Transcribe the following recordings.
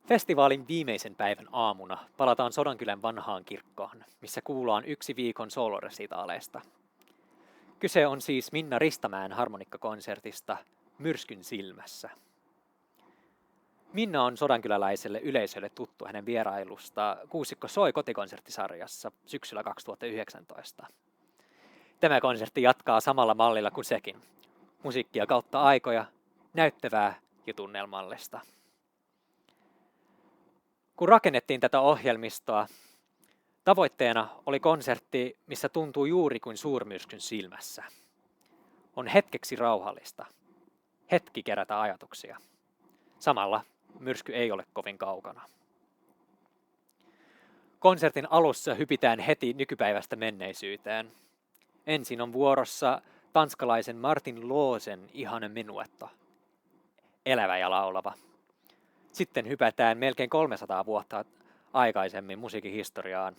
Festivaalin viimeisen päivän aamuna palataan Sodankylän vanhaan kirkkoon, missä kuullaan yksi viikon sooloresitaaleista. Kyse on siis Minna Ristamäen harmonikkakonsertista Myrskyn silmässä. Minna on sodankyläläiselle yleisölle tuttu hänen vierailusta Kuusikko soi kotikonserttisarjassa syksyllä 2019. Tämä konsertti jatkaa samalla mallilla kuin sekin. Musiikkia kautta aikoja, näyttävää ja tunnelmallista. Kun rakennettiin tätä ohjelmistoa, tavoitteena oli konsertti, missä tuntuu juuri kuin suurmyrskyn silmässä. On hetkeksi rauhallista. Hetki kerätä ajatuksia. Samalla myrsky ei ole kovin kaukana. Konsertin alussa hypitään heti nykypäivästä menneisyyteen. Ensin on vuorossa tanskalaisen Martin Loosen ihana menuetto. Elävä ja laulava. Sitten hypätään melkein 300 vuotta aikaisemmin musiikin historiaan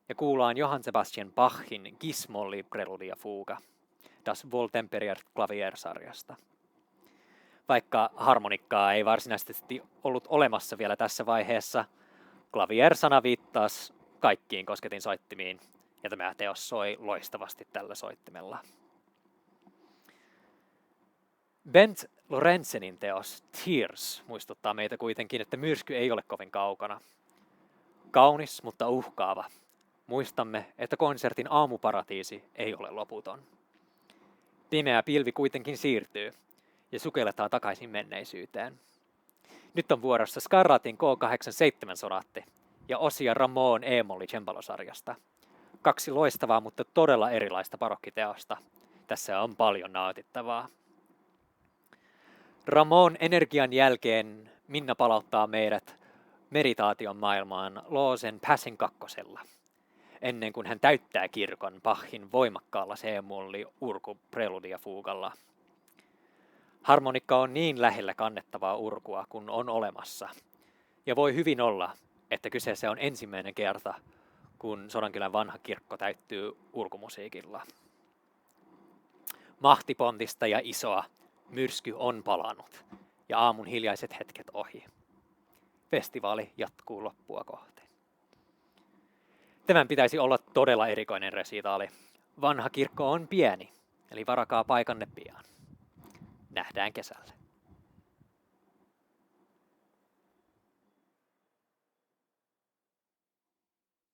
ja kuullaan Johann Sebastian Bachin Gis-molli Preludia ja Fuga, Das Wohltemperiert Klavier-sarjasta. Vaikka harmonikkaa ei varsinaisesti ollut olemassa vielä tässä vaiheessa, klavier-sana viittasi kaikkiin kosketinsoittimiin, ja tämä teos soi loistavasti tällä soittimella. Bent Lorenzenin teos Tears muistuttaa meitä kuitenkin, että myrsky ei ole kovin kaukana. Kaunis, mutta uhkaava. Muistamme, että konsertin aamuparatiisi ei ole loputon. Pimeä pilvi kuitenkin siirtyy ja sukelletaan takaisin menneisyyteen. Nyt on vuorossa Scarlatin K87-sonaatti ja osia Ramon E-molli cembalo-sarjasta. Kaksi loistavaa, mutta todella erilaista barokkiteosta. Tässä on paljon nautittavaa. Ramon energian jälkeen Minna palauttaa meidät meditaation maailmaan Loosen Passion kakkosella, ennen kuin hän täyttää kirkon Bachin voimakkaalla C-molli urku Preludia ja Fugalla. Harmonikka on niin lähellä kannettavaa urkua kuin on olemassa, ja voi hyvin olla, että kyseessä on ensimmäinen kerta, kun Sodankylän vanha kirkko täyttyy urkumusiikilla. Mahtipontista ja isoa. Myrsky on palannut ja aamun hiljaiset hetket ohi. Festivaali jatkuu loppua kohti. Tämän pitäisi olla todella erikoinen resitaali. Vanha kirkko on pieni, eli varakaa paikanne pian. Nähdään kesällä.